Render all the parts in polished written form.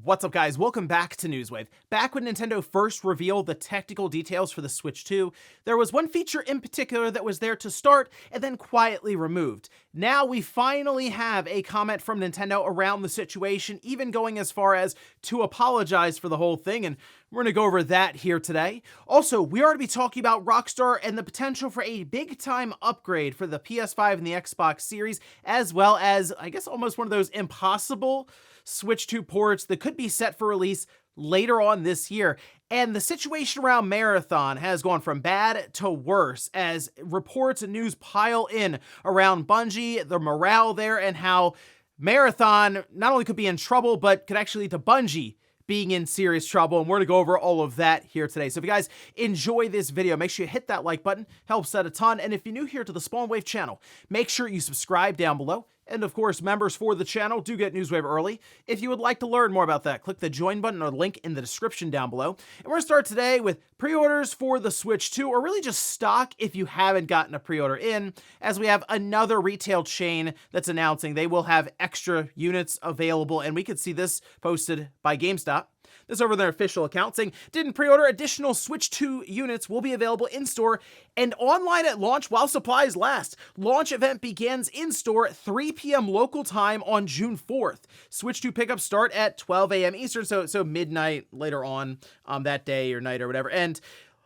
What's up, guys? Welcome back to Newswave. Back when Nintendo first revealed the technical details for the Switch 2, there was one feature in particular that was there to start and then quietly removed. Now we finally have a comment from Nintendo around the situation, even going as far as to apologize for the whole thing, and we're going to go over that here today. Also, we are going to be talking about Rockstar and the potential for a big-time upgrade for the PS5 and the Xbox Series, as well as, I guess, almost one of those impossible Switch 2 ports that could be set for release later on this year. And the situation around Marathon has gone from bad to worse as reports and news pile in around Bungie, the morale there, and how Marathon not only could be in trouble, but could actually lead to Bungie being in serious trouble, and we're gonna go over all of that here today. So if you guys enjoy this video, make sure you hit that like button, helps out a ton, and if you're new here to the Spawnwave channel, make sure you subscribe down below, and of course, members for the channel do get Newswave early. If you would like to learn more about that, click the join button or link in the description down below. And we're gonna start today with pre-orders for the Switch 2, or really just stock if you haven't gotten a pre-order in, as we have another retail chain that's announcing they will have extra units available, and we could see this posted by GameStop. This over their official account saying, didn't pre-order, additional Switch 2 units will be available in-store and online at launch while supplies last. Launch event begins in-store at 3 p.m. local time on June 4th. Switch 2 pickups start at 12 a.m. Eastern, so midnight later on that day or night or whatever. And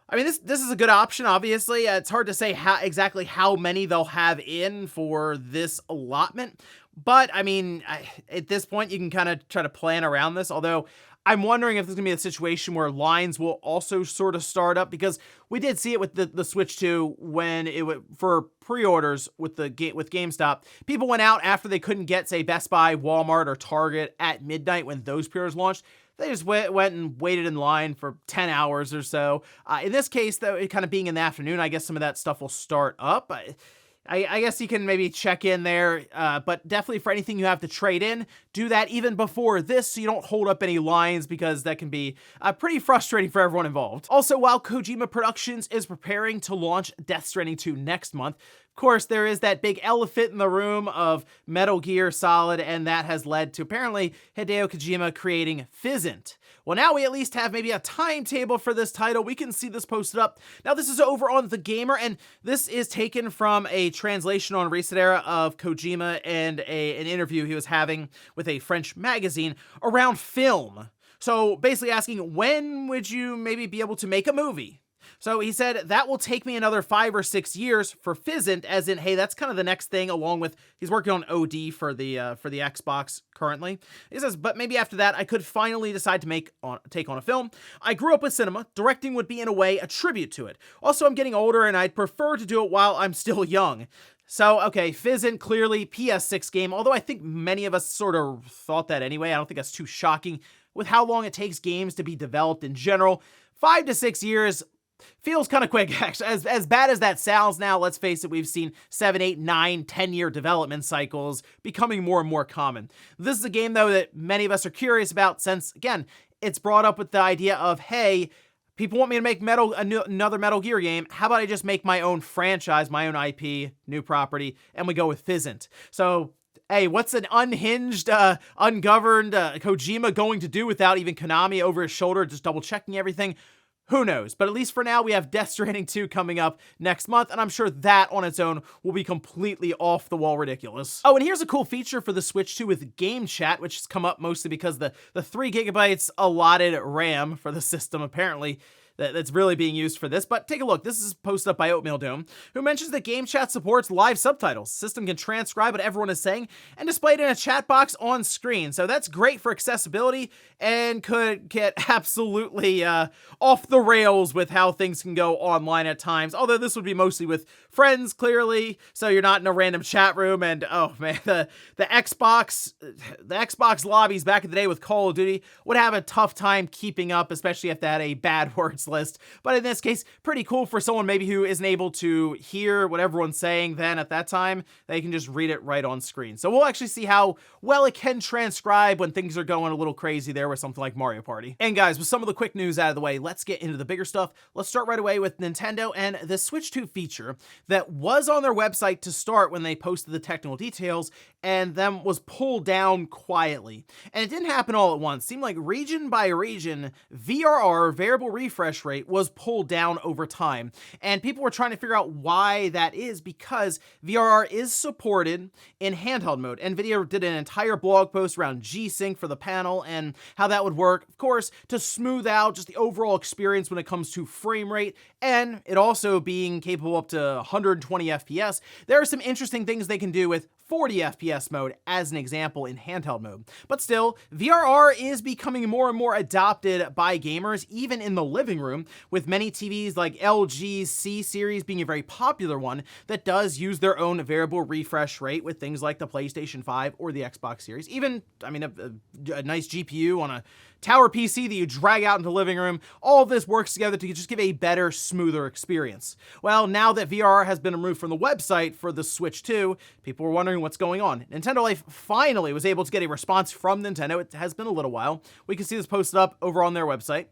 I mean, this is a good option, obviously. It's hard to say exactly how many they'll have in for this allotment. But, I mean, at this point, you can kind of try to plan around this, although I'm wondering if there's going to be a situation where lines will also sort of start up, because we did see it with the Switch 2 when for pre-orders with GameStop. People went out after they couldn't get, say, Best Buy, Walmart, or Target at midnight when those pre-orders launched. They just went and waited in line for 10 hours or so. In this case, though, it kind of being in the afternoon, I guess some of that stuff will start up. I guess you can maybe check in there, but definitely for anything you have to trade in, do that even before this so you don't hold up any lines, because that can be pretty frustrating for everyone involved. Also, while Kojima Productions is preparing to launch Death Stranding 2 next month, of course, there is that big elephant in the room of Metal Gear Solid, and that has led to apparently Hideo Kojima creating Physint. Well, now we at least have maybe a timetable for this title. We can see this posted up. Now, this is over on The Gamer, and this is taken from a translation on Recent Era of Kojima and an interview he was having with a French magazine around film. So basically asking, when would you maybe be able to make a movie? So he said, that will take me another 5 or 6 years for Physint, as in, hey, that's kind of the next thing, along with, he's working on OD for the Xbox currently. He says, but maybe after that, I could finally decide to take on a film. I grew up with cinema. Directing would be, in a way, a tribute to it. Also, I'm getting older, and I'd prefer to do it while I'm still young. So, okay, Physint, clearly PS6 game, although I think many of us sort of thought that anyway. I don't think that's too shocking with how long it takes games to be developed in general. 5 to 6 years feels kind of quick, actually. As bad as that sounds now, let's face it, we've seen 7, 8, 9, 10-year development cycles becoming more and more common. This is a game, though, that many of us are curious about since, again, it's brought up with the idea of, hey, people want me to make another Metal Gear game. How about I just make my own franchise, my own IP, new property, and we go with Physint. So, hey, what's an unhinged, ungoverned Kojima going to do without even Konami over his shoulder, just double-checking everything? Who knows? But at least for now, we have Death Stranding 2 coming up next month, and I'm sure that on its own will be completely off-the-wall ridiculous. Oh, and here's a cool feature for the Switch 2 with Game Chat, which has come up mostly because the 3 gigabytes allotted RAM for the system apparently that's really being used for this. But take a look. This is posted up by Oatmeal Dome, who mentions that Game Chat supports live subtitles. The system can transcribe what everyone is saying and display it in a chat box on screen. So that's great for accessibility and could get absolutely off the rails with how things can go online at times. Although this would be mostly with friends, clearly, so you're not in a random chat room. And oh man, the Xbox lobbies back in the day with Call of Duty would have a tough time keeping up, especially if they had a bad word reference list. But in this case, pretty cool for someone maybe who isn't able to hear what everyone's saying then at that time. They can just read it right on screen. So we'll actually see how well it can transcribe when things are going a little crazy there with something like Mario Party. And guys, with some of the quick news out of the way, let's get into the bigger stuff. Let's start right away with Nintendo and the Switch 2 feature that was on their website to start when they posted the technical details and then was pulled down quietly. And it didn't happen all at once. It seemed like region by region, VRR, variable refresh rate, was pulled down over time. And people were trying to figure out why that is, because VRR is supported in handheld mode. NVIDIA did an entire blog post around G-Sync for the panel and how that would work, of course, to smooth out just the overall experience when it comes to frame rate, and it also being capable up to 120 FPS. There are some interesting things they can do with 40 FPS mode as an example in handheld mode. But still, VRR is becoming more and more adopted by gamers, even in the living room, with many TVs like LG's C-Series being a very popular one that does use their own variable refresh rate with things like the PlayStation 5 or the Xbox Series. Even, I mean, a nice GPU on a tower PC that you drag out into the living room, all of this works together to just give a better, smoother experience. Well, now that VR has been removed from the website for the Switch 2, people were wondering what's going on. Nintendo Life finally was able to get a response from Nintendo. It has been a little while. We can see this posted up over on their website.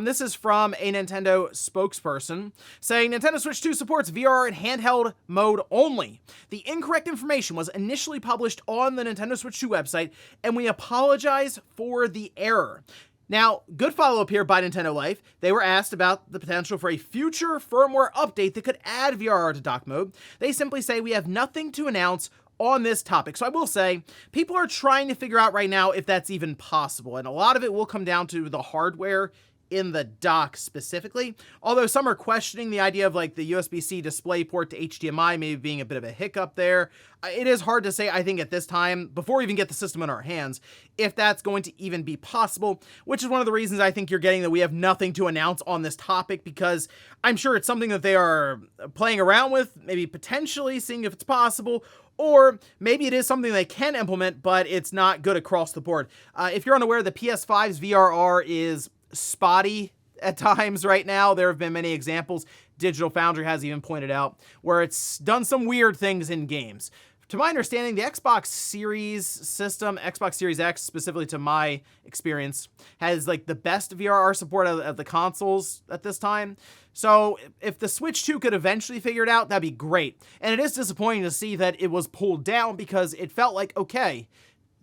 This is from a Nintendo spokesperson saying Nintendo Switch 2 supports VR in handheld mode only. The incorrect information was initially published on the Nintendo Switch 2 website, and we apologize for the error. Now, good follow-up here by Nintendo Life. They were asked about the potential for a future firmware update that could add VRR to dock mode. They simply say, we have nothing to announce on this topic. So I will say, people are trying to figure out right now if that's even possible, and a lot of it will come down to the hardware in the dock specifically, although some are questioning the idea of like the USB-C display port to HDMI maybe being a bit of a hiccup there. It is hard to say, I think, at this time, before we even get the system in our hands, if that's going to even be possible, which is one of the reasons I think you're getting that we have nothing to announce on this topic, because I'm sure it's something that they are playing around with, maybe potentially seeing if it's possible, or maybe it is something they can implement, but it's not good across the board. If you're unaware, the PS5's VRR is spotty at times right now. There have been many examples. Digital Foundry has even pointed out where it's done some weird things in games. To my understanding, the Xbox Series system, Xbox Series X, specifically to my experience, has like the best VRR support of the consoles at this time. So if the Switch 2 could eventually figure it out, that'd be great. And it is disappointing to see that it was pulled down, because it felt like, okay,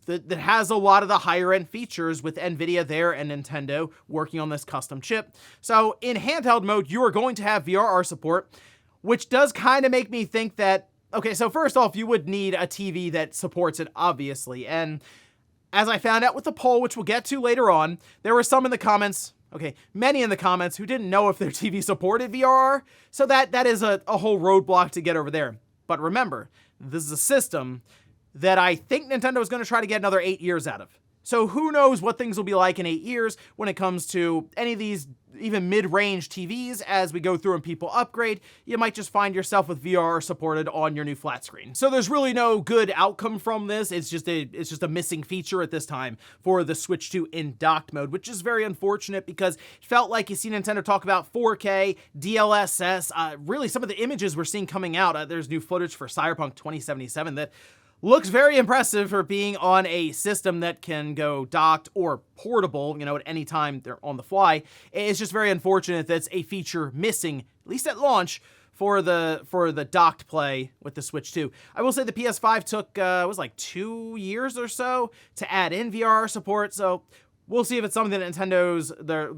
that has a lot of the higher end features with NVIDIA there and Nintendo working on this custom chip. So in handheld mode, you are going to have VRR support, which does kind of make me think that, okay, so first off, you would need a TV that supports it, obviously. And as I found out with the poll, which we'll get to later on, there were some in the comments, okay, many in the comments who didn't know if their TV supported VRR. So that is a whole roadblock to get over there. But remember, this is a system that I think Nintendo is going to try to get another 8 years out of. So who knows what things will be like in 8 years when it comes to any of these even mid-range TVs as we go through and people upgrade. You might just find yourself with VR supported on your new flat screen. So there's really no good outcome from this. It's just a missing feature at this time for the Switch 2 in docked mode, which is very unfortunate because it felt like you see Nintendo talk about 4K, DLSS, really some of the images we're seeing coming out. There's new footage for Cyberpunk 2077 that looks very impressive for being on a system that can go docked or portable, at any time they're on the fly. It's just very unfortunate that's a feature missing, at least at launch, for the docked play with the Switch 2. I will say the PS5 took, was like 2 years or so to add in VR support, so we'll see if it's something that Nintendo's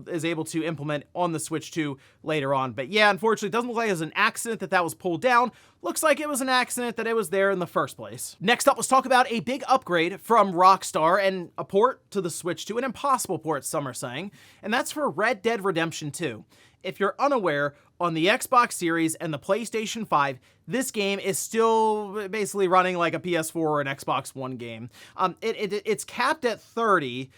is able to implement on the Switch 2 later on. But yeah, unfortunately, it doesn't look like it was an accident that was pulled down. Looks like it was an accident that it was there in the first place. Next up, let's talk about a big upgrade from Rockstar and a port to the Switch 2, an impossible port, some are saying, and that's for Red Dead Redemption 2. If you're unaware, on the Xbox Series and the PlayStation 5, this game is still basically running like a PS4 or an Xbox One game. It's capped at 30,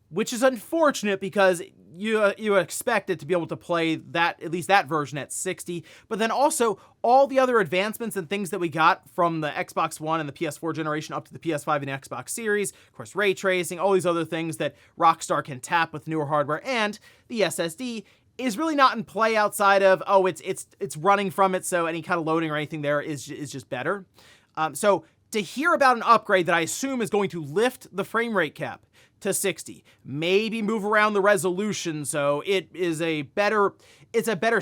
which is unfortunate because you expect it to be able to play that, at least that version, at 60, but then also all the other advancements and things that we got from the Xbox One and the PS4 generation up to the PS5 and Xbox Series, of course ray tracing, all these other things that Rockstar can tap with newer hardware, and the SSD is really not in play outside of, oh, it's running from it, so any kind of loading or anything there is just better. So to hear about an upgrade that I assume is going to lift the frame rate cap to 60, maybe move around the resolution so it's a better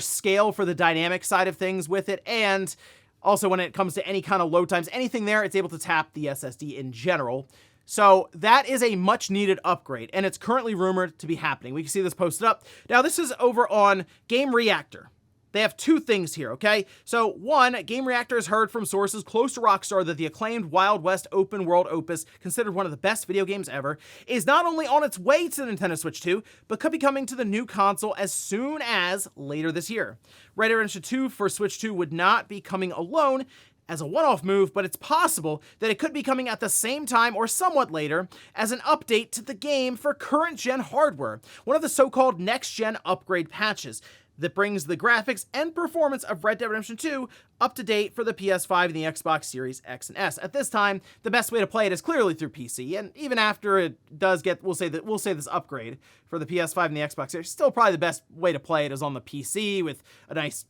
scale for the dynamic side of things with it, and also when it comes to any kind of load times, anything there, it's able to tap the SSD in general. So that is a much needed upgrade, and it's currently rumored to be happening. We can see this posted up. Now this is over on Game Reactor. They have two things here, okay? So one, Game Reactor has heard from sources close to Rockstar that the acclaimed Wild West open world opus, considered one of the best video games ever, is not only on its way to the Nintendo Switch 2, but could be coming to the new console as soon as later this year. Red Dead Redemption 2 for Switch 2 would not be coming alone as a one-off move, but it's possible that it could be coming at the same time or somewhat later as an update to the game for current-gen hardware, one of the so-called next-gen upgrade patches that brings the graphics and performance of Red Dead Redemption 2 up to date for the PS5 and the Xbox Series X and S. At this time, the best way to play it is clearly through PC, and even after it does get, we'll say this upgrade for the PS5 and the Xbox Series, still probably the best way to play it is on the PC with a nice,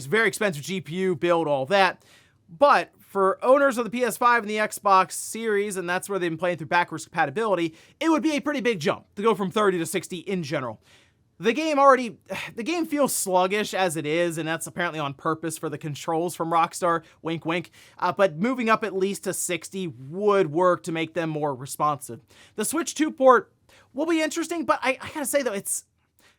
very expensive GPU build, all that. But for owners of the PS5 and the Xbox Series, and that's where they've been playing through backwards compatibility, it would be a pretty big jump to go from 30 to 60 in general. The game feels sluggish as it is, and that's apparently on purpose for the controls from Rockstar, wink wink, but moving up at least to 60 would work to make them more responsive. The Switch 2 port will be interesting, but I gotta say though, it's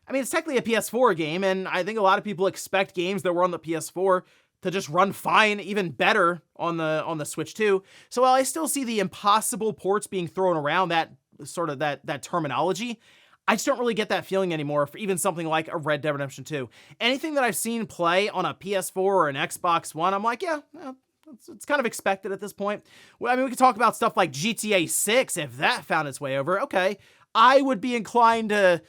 technically a PS4 game, and I think a lot of people expect games that were on the PS4 to just run fine, even better on the Switch 2. So while I still see the impossible ports being thrown around, that sort of that terminology, I just don't really get that feeling anymore for even something like a Red Dead Redemption 2. Anything that I've seen play on a PS4 or an Xbox One, I'm like, yeah, it's kind of expected at this point. Well, I mean, we could talk about stuff like GTA 6 if that found its way over. Okay, I would be inclined to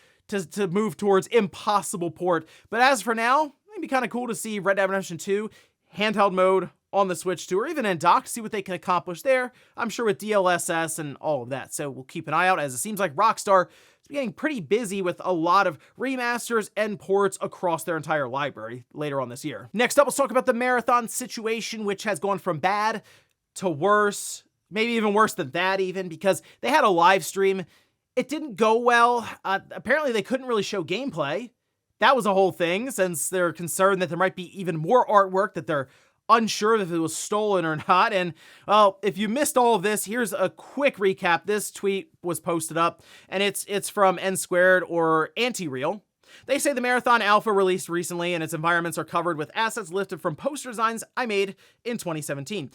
move towards impossible port. But as for now, it'd be kind of cool to see Red Dead Redemption 2 handheld mode on the Switch 2, or even in dock, see what they can accomplish there. I'm sure with DLSS and all of that. So we'll keep an eye out, as it seems like Rockstar is getting pretty busy with a lot of remasters and ports across their entire library later on this year. Next up, let's talk about the Marathon situation, which has gone from bad to worse, maybe even worse than that even, because they had a live stream. It didn't go well. Apparently they couldn't really show gameplay. That was a whole thing, since they're concerned that there might be even more artwork that they're unsure if it was stolen or not. And well, if you missed all of this, here's a quick recap. This tweet was posted up, and it's from N Squared or Anti-Real. They say the Marathon Alpha released recently, and its environments are covered with assets lifted from poster designs I made in 2017.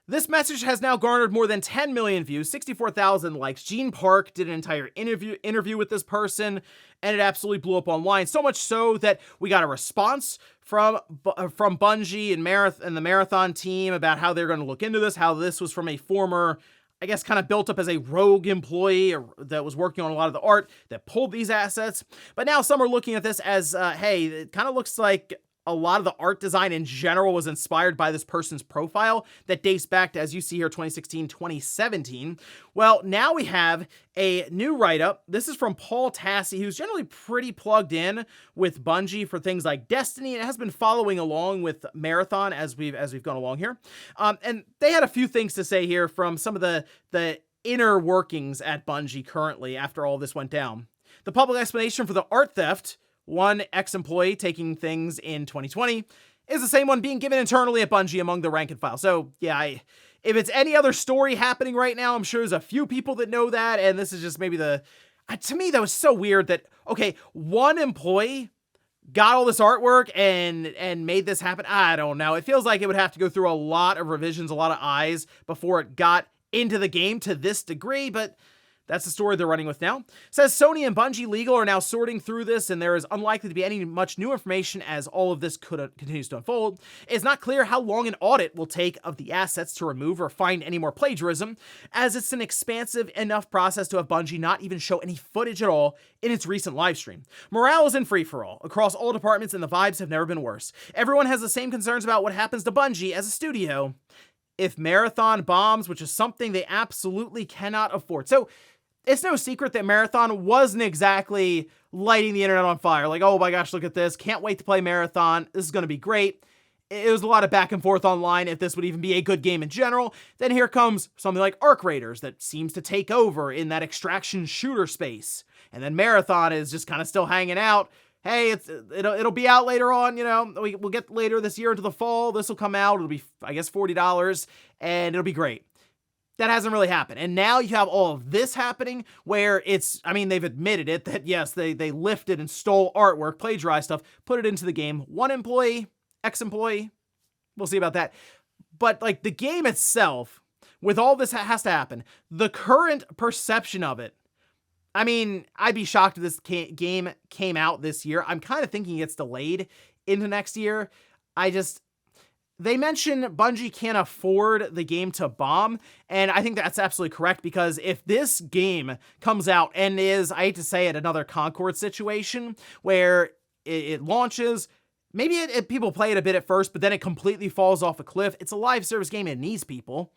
This message has now garnered more than 10 million views, 64,000 likes. Gene Park did an entire interview with this person, and it absolutely blew up online. So much so that we got a response from Bungie and the Marathon team about how they're going to look into this, how this was from a former, I guess, kind of built up as a rogue employee that was working on a lot of the art that pulled these assets. But now some are looking at this as, hey, it kind of looks like a lot of the art design in general was inspired by this person's profile that dates back to, as you see here, 2016, 2017. Well, now we have a new write-up. This is from Paul Tassi, who's generally pretty plugged in with Bungie for things like Destiny, and has been following along with Marathon as we've gone along here. And they had a few things to say here from some of the inner workings at Bungie currently after all this went down. The public explanation for the art theft, one ex-employee taking things in 2020, is the same one being given internally at Bungie among the rank and file. So yeah, if it's any other story happening right now, I'm sure there's a few people that know that, and this is just maybe to me, that was so weird that, okay, one employee got all this artwork and made this happen. I don't know. It feels like it would have to go through a lot of revisions, a lot of eyes before it got into the game to this degree, but that's the story they're running with now. It says Sony and Bungie Legal are now sorting through this, and there is unlikely to be any much new information as all of this continues to unfold. It's not clear how long an audit will take of the assets to remove or find any more plagiarism, as it's an expansive enough process to have Bungie not even show any footage at all in its recent livestream. Morale is in free-for-all across all departments, and the vibes have never been worse. Everyone has the same concerns about what happens to Bungie as a studio if Marathon bombs, which is something they absolutely cannot afford. So it's no secret that Marathon wasn't exactly lighting the internet on fire. Like, oh my gosh, look at this. Can't wait to play Marathon. This is going to be great. It was a lot of back and forth online if this would even be a good game in general. Then here comes something like Arc Raiders that seems to take over in that extraction shooter space. And then Marathon is just kind of still hanging out. Hey, it'll be out later on, we'll get later this year into the fall. This will come out. It'll be, I guess, $40 and it'll be great. That hasn't really happened. And now you have all of this happening where they've admitted it that yes, they lifted and stole artwork, plagiarized stuff, put it into the game. One employee, ex-employee, we'll see about that. But like the game itself, with all this has to happen, the current perception of it, I'd be shocked if this game came out this year. I'm kind of thinking it's delayed into next year. They mention Bungie can't afford the game to bomb, and I think that's absolutely correct, because if this game comes out and is, I hate to say it, another Concord situation where it launches, maybe people play it a bit at first, but then it completely falls off a cliff. It's a live service game. It needs people.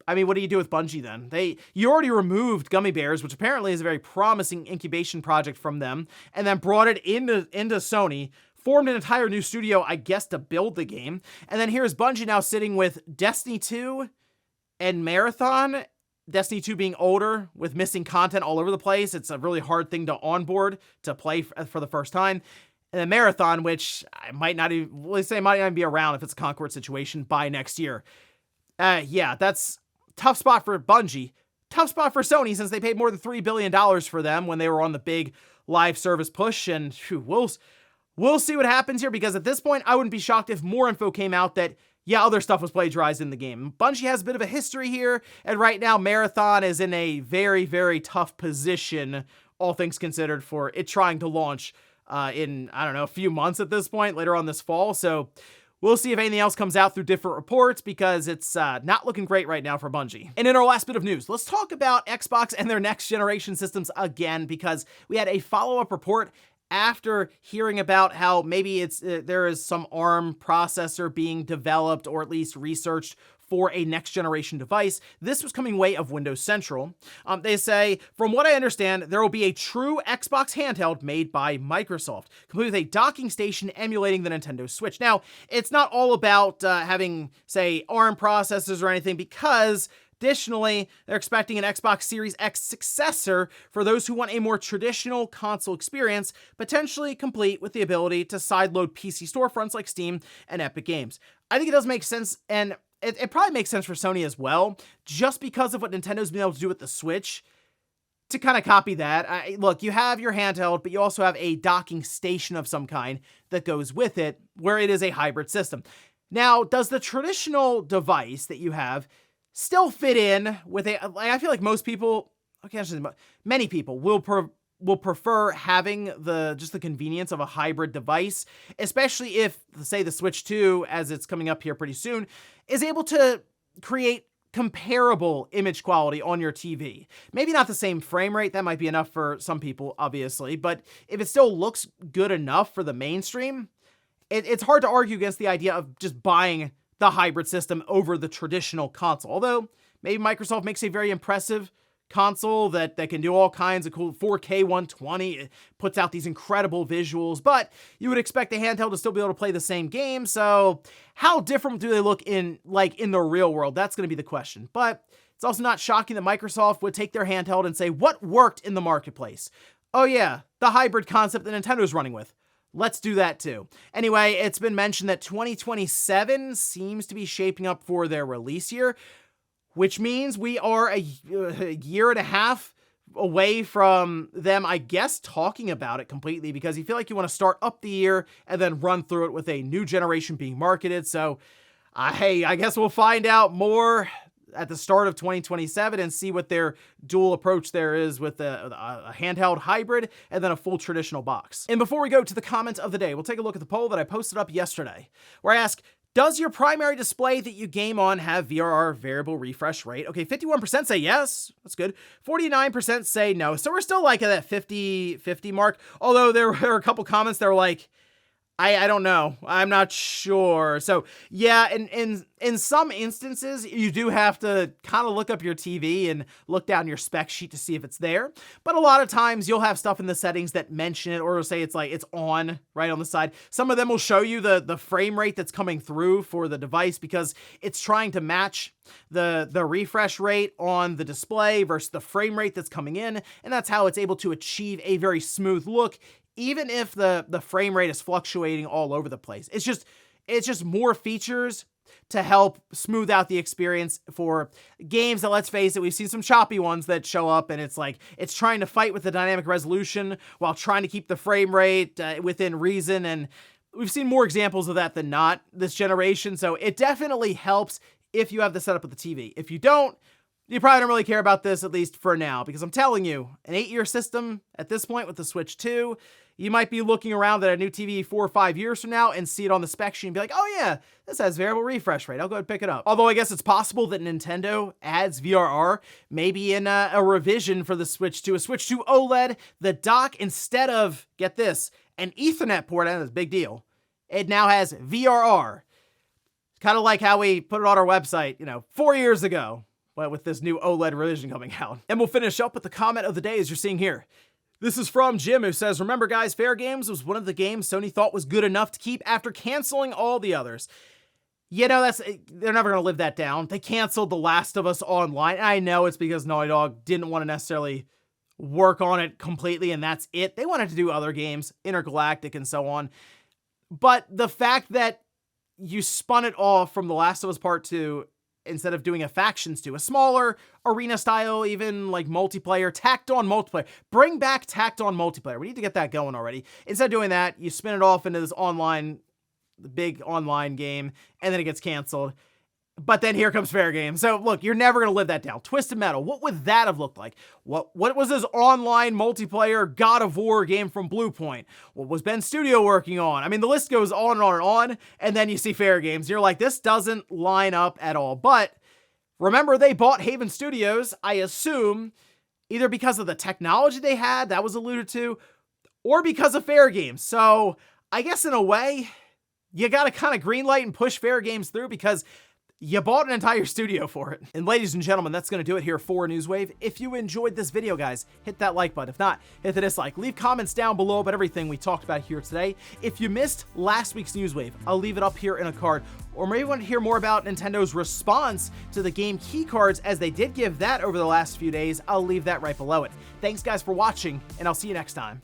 What do you do with Bungie then? You already removed Gummy Bears, which apparently is a very promising incubation project from them, and then brought it into Sony, formed an entire new studio, I guess, to build the game. And then here's Bungie now sitting with Destiny 2 and Marathon. Destiny 2 being older with missing content all over the place. It's a really hard thing to onboard to play for the first time. And then Marathon, which might not even be around if it's a Concord situation by next year. That's tough spot for Bungie. Tough spot for Sony, since they paid more than $3 billion for them when they were on the big live service push. And we'll see what happens here, because at this point, I wouldn't be shocked if more info came out that, other stuff was plagiarized in the game. Bungie has a bit of a history here, and right now, Marathon is in a very, very tough position, all things considered, for it trying to launch in, a few months at this point, later on this fall. So we'll see if anything else comes out through different reports, because it's not looking great right now for Bungie. And in our last bit of news, let's talk about Xbox and their next generation systems again, because we had a follow-up report after hearing about how maybe there is some ARM processor being developed, or at least researched, for a next generation device. This was coming way of Windows Central. They say, from what I understand, there will be a true Xbox handheld made by Microsoft, complete with a docking station emulating the Nintendo Switch. Now, it's not all about having, say, ARM processors or anything, because additionally, they're expecting an Xbox Series X successor for those who want a more traditional console experience, potentially complete with the ability to sideload PC storefronts like Steam and Epic Games. I think it does make sense, and it probably makes sense for Sony as well, just because of what Nintendo's been able to do with the Switch, to kind of copy that. Look, you have your handheld, but you also have a docking station of some kind that goes with it, where it is a hybrid system. Now, does the traditional device that you have still fit in with I feel like most people, many people will prefer having just the convenience of a hybrid device, especially if, say, the Switch 2, as it's coming up here pretty soon, is able to create comparable image quality on your TV. Maybe not the same frame rate, that might be enough for some people, obviously, but if it still looks good enough for the mainstream, it's hard to argue against the idea of just buying the hybrid system over the traditional console. Although, maybe Microsoft makes a very impressive console that can do all kinds of cool 4K 120, it puts out these incredible visuals, but you would expect the handheld to still be able to play the same game. So how different do they look in the real world? That's going to be the question. But it's also not shocking that Microsoft would take their handheld and say, what worked in the marketplace? Oh yeah, the hybrid concept that Nintendo's running with. Let's do that too. Anyway, it's been mentioned that 2027 seems to be shaping up for their release year, which means we are a year and a half away from them, I guess, talking about it completely, because you feel like you want to start up the year and then run through it with a new generation being marketed. So, hey, I guess we'll find out more at the start of 2027 and see what their dual approach there is with a handheld hybrid and then a full traditional box. And before we go to the comment of the day, we'll take a look at the poll that I posted up yesterday, where I ask, does your primary display that you game on have VRR variable refresh rate? Okay, 51% say yes. That's good. 49% say no. So we're still like at that 50-50 mark. Although there were a couple comments that were like, I don't know. I'm not sure. So yeah, in some instances, you do have to kind of look up your TV and look down your spec sheet to see if it's there. But a lot of times you'll have stuff in the settings that mention it, or say it's like it's on right on the side. Some of them will show you the frame rate that's coming through for the device because it's trying to match the refresh rate on the display versus the frame rate that's coming in, and that's how it's able to achieve a very smooth look, even if the frame rate is fluctuating all over the place. It's just more features to help smooth out the experience for games that, let's face it, we've seen some choppy ones that show up and it's like, it's trying to fight with the dynamic resolution while trying to keep the frame rate within reason. And we've seen more examples of that than not this generation. So it definitely helps if you have the setup of the TV. If you don't, you probably don't really care about this, at least for now, because I'm telling you, an 8-year system at this point with the Switch 2, you might be looking around at a new TV 4 or 5 years from now and see it on the spec sheet and be like, oh yeah, this has variable refresh rate. I'll go ahead and pick it up. Although I guess it's possible that Nintendo adds VRR, maybe in a revision for the Switch 2, a Switch 2 OLED, the dock, instead of, get this, an Ethernet port, and that's a big deal, it now has VRR. Kind of like how we put it on our website, 4 years ago, but with this new OLED revision coming out. And we'll finish up with the comment of the day as you're seeing here. This is from Jim, who says, remember guys, Fair Games was one of the games Sony thought was good enough to keep after canceling all the others. They're never going to live that down. They canceled The Last of Us Online. And I know it's because Naughty Dog didn't want to necessarily work on it completely, and that's it. They wanted to do other games, Intergalactic and so on. But the fact that you spun it off from The Last of Us Part 2 instead of doing a Factions 2, a smaller arena style, even like multiplayer, tacked on multiplayer. Bring back tacked on multiplayer. We need to get that going already. Instead of doing that, you spin it off into this big online game, and then it gets canceled. But then here comes Fair Game. So look, you're never going to live that down. Twisted Metal, what would that have looked like? What was this online multiplayer God of War game from Bluepoint? What was Ben Studio working on? I mean, the list goes on and on and on, and then you see Fair Games. You're like, this doesn't line up at all. But remember, they bought Haven Studios, I assume, either because of the technology they had, that was alluded to, or because of Fair Games. So I guess in a way, you got to kind of greenlight and push Fair Games through because you bought an entire studio for it. And ladies and gentlemen, that's going to do it here for Newswave. If you enjoyed this video, guys, hit that like button. If not, hit the dislike. Leave comments down below about everything we talked about here today. If you missed last week's Newswave, I'll leave it up here in a card. Or maybe you want to hear more about Nintendo's response to the game key cards, as they did give that over the last few days. I'll leave that right below it. Thanks, guys, for watching, and I'll see you next time.